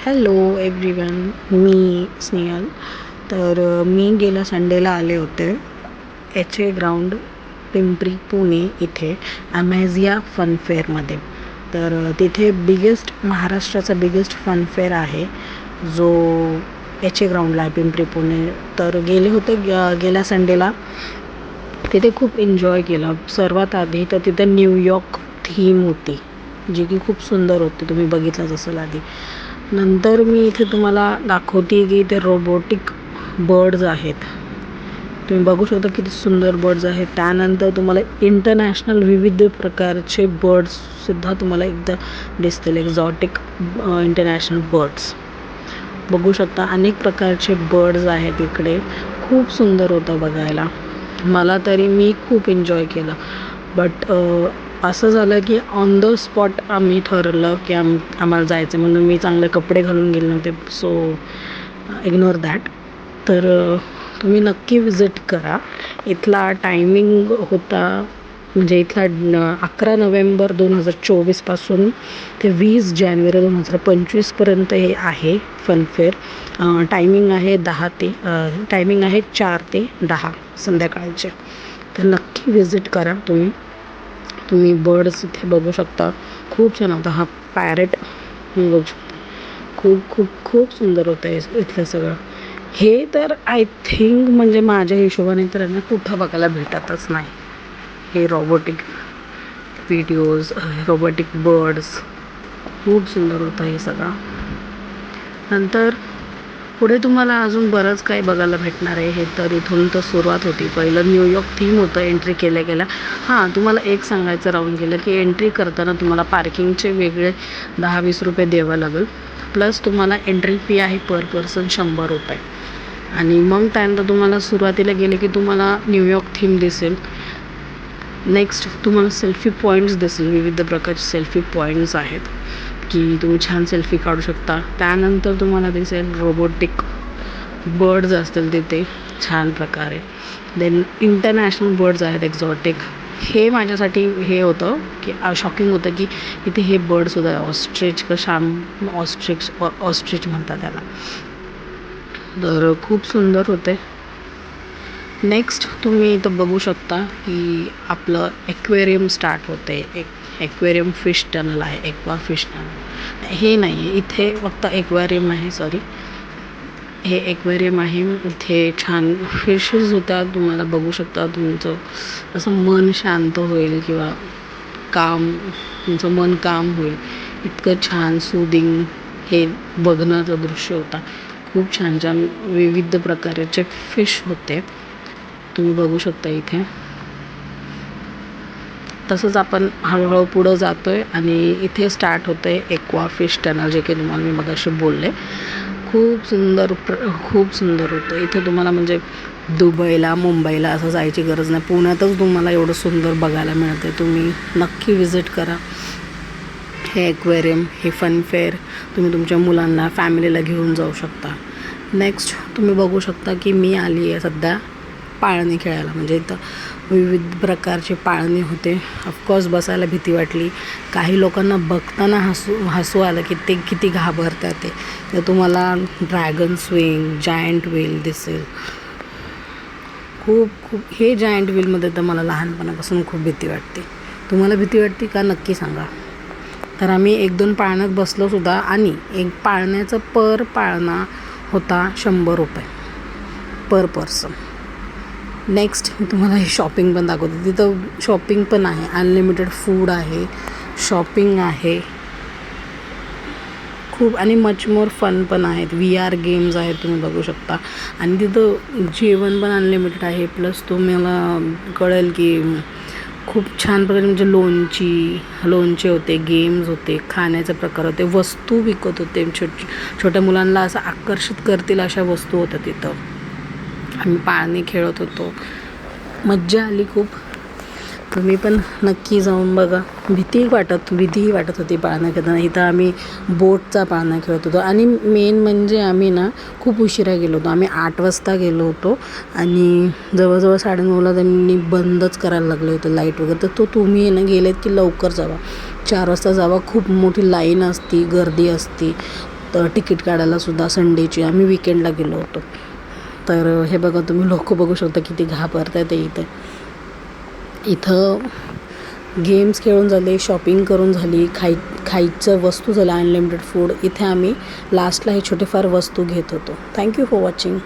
Hello everyone, मी स्नेहल. मी गेल्या संडेला आले होते HA ग्राउंड पिंपरी पुणे इथे ॲमेझिया फनफेअरमध्ये. तिथे महाराष्ट्राचा बिगेस्ट फनफेअर आहे जो HA ग्राउंडला आहे पिंपरी पुणे. गेले होते गेल्या संडेला. तिथे खूप एन्जॉय केलं. सर्वात आधी तर तिथे न्यूयॉर्क थीम होती जी की खूप सुंदर होती, तुम्ही बघितलंच असेल आधी. नंतर मी इथे तुम्हाला दाखवते की इथे रोबोटिक बर्ड्स आहेत, तुम्ही बघू शकता किती सुंदर बर्ड्स आहेत. त्यानंतर तुम्हाला इंटरनॅशनल विविध प्रकारचे बर्ड्ससुद्धा तुम्हाला एकदा दिसतील. एक्झॉटिक इंटरनॅशनल बर्ड्स बघू शकता. अनेक प्रकारचे बर्ड्स आहेत इकडे. खूप सुंदर होतं बघायला. मी खूप एन्जॉय केलं. बट असं झालं की ऑन द स्पॉट आम्ही ठरवलं की आम्हाला जायचं, म्हणून मी चांगले कपडे घालून गेले नव्हते. So ignore that. तुम्ही नक्की विजिट करा. इथला टायमिंग होता म्हणजे इथला 11 नोव्हेंबर 2024 ते 20 जानेवारी 2025 हे आहे फनफेअर. टायमिंग आहे 4 ते 10 संध्याकाळचे. तर नक्की विजिट करा. तुम्ही बर्ड्स इथे बघू शकता. खूप छान होता हा पॅरेट, बघू शकता. खूप खूप खूप सुंदर होतं इथलं सगळं. हे तर आय थिंक म्हणजे माझ्या हिशोबाने तर यांना कुठं बघायला भेटतच नाही. हे रोबोटिक रोबोटिक बर्ड्स खूप सुंदर होतं हे सगळं. नंतर पुढे तुम्हाला अजून बरंच काही बघायला भेटणार आहे. हे तर इथून तर सुरुवात होती. पहिलं न्यूयॉर्क थीम होतं एंट्री केल्या. तुम्हाला एक सांगायचं राहून गेलं की एंट्री करताना तुम्हाला पार्किंगचे वेगळे 10-20 रुपये द्यावं लागेल. प्लस तुम्हाला एंट्री फी आहे पर पर्सन 100 रुपये. आणि मग त्यानंतर तुम्हाला सुरुवातीला गेले की तुम्हाला न्यूयॉर्क थीम दिसेल. नेक्स्ट तुम्हाला सेल्फी पॉईंट्स दिसेल. विविध प्रकारचे सेल्फी पॉईंट्स आहेत की तुम्ही छान सेल्फी काढू शकता. त्यानंतर तुम्हाला दिसेल रोबोटिक बर्ड्स असतील तिथे छान प्रकारे. देन इंटरनॅशनल बर्ड्स आहेत एक्झॉटिक. हे माझ्यासाठी हे होतं की शॉकिंग होतं की इथे हे बर्डसुद्धा ऑस्ट्रिच म्हणतात त्याला. खूप सुंदर होते. नेक्स्ट तुम्ही इथं बघू शकता की आपलं एक्वेरियम स्टार्ट होते. एक्वेरियम फिश टनल आहे. एक्वा फिश टनल हे नाही आहे इथे, फक्त एक्वेरियम आहे. हे एक्वेरियम आहे. इथे छान फिशेस होत्या. तुम्हाला बघू शकता. तुमचं असं मन शांत होईल किंवा तुमचं मन काम होईल इतकं छान सूदिंग हे बघण्याचं दृश्य होता. खूप छान छान विविध प्रकारचे फिश होते, तुम्ही बघू शकता इथे. तसंच आपण हळूहळू पुढं जातो आहे आणि इथे स्टार्ट होतं आहे एक्वा फिश टनल, जे काही तुम्हाला मी मगाशी बोलले. खूप सुंदर होतं. इथे तुम्हाला म्हणजे दुबईला मुंबईला असं जायची गरज नाही. पुण्यातच तुम्हाला एवढं सुंदर बघायला मिळतं. तुम्ही नक्की विजिट करा हे एक्वेरियम. हे फनफेअर तुम्ही तुमच्या मुलांना फॅमिलीला घेऊन जाऊ शकता. नेक्स्ट तुम्ही बघू शकता की मी आली आहे सध्या पाळणे खेळायला. म्हणजे इथं विविध प्रकारचे पाळणे होते. ऑफकोर्स बसायला भीती वाटली. काही लोकांना बघताना हसू आलं की ते किती घाबरतात ते. तर तुम्हाला ड्रॅगन स्विंग, जायंट व्हील दिसेल. खूप हे जायंट व्हीलमध्ये तर मला लहानपणापासून खूप भीती वाटते. तुम्हाला भीती वाटते का नक्की सांगा. तर आम्ही 1-2 पाळण्यात बसलोसुद्धा. आणि एक पाळण्याचं पर पाळणा होता 100 रुपये पर पर्सन. नेक्स्ट मी तुम्हाला हे शॉपिंग पण दाखवते. तिथं शॉपिंग पण आहे, अनलिमिटेड फूड आहे, शॉपिंग आहे खूप. आणि मच मोर फन पण आहेत. VR गेम्स आहेत, तुम्ही बघू शकता. आणि तिथं जेवण पण अनलिमिटेड आहे. प्लस तुम्हाला कळेल की खूप छान प्रकारे म्हणजे लोणचे होते, गेम्स होते, खाण्याचे प्रकार होते, वस्तू विकत होते. छोट्या मुलांना असं आकर्षित करतील अशा वस्तू होत्या तिथं. आम्ही पाळणे खेळत होतो. मज्जा आली खूप. तुम्ही पण नक्की जाऊन बघा. भीतीही वाटत होती पाळणं खेळताना. इथं आम्ही बोटचा पाळणा खेळत होतो. आणि मेन म्हणजे आम्ही खूप उशिरा गेलो होतो. आम्ही 8 वाजता गेलो होतो आणि जवळजवळ 9:30ला त्यांनी बंदच करायला लागले होते लाईट वगैरे. तर तुम्ही गेलेत की लवकर जावा, 4 वाजता जावा. खूप मोठी लाईन असती, गर्दी असती. तर तिकीट काढायलासुद्धा संडेची आम्ही विकेंडला गेलो होतो. तर हे बघा तुम्ही लोक बघू शकता किती घाबरत आहे ते इथं गेम्स खेळून झाले, शॉपिंग करून झाली, खायचं वस्तू झालं, अनलिमिटेड फूड. इथे आम्ही लास्टला हे छोटेफार वस्तू घेत होतो. Thank you for watching.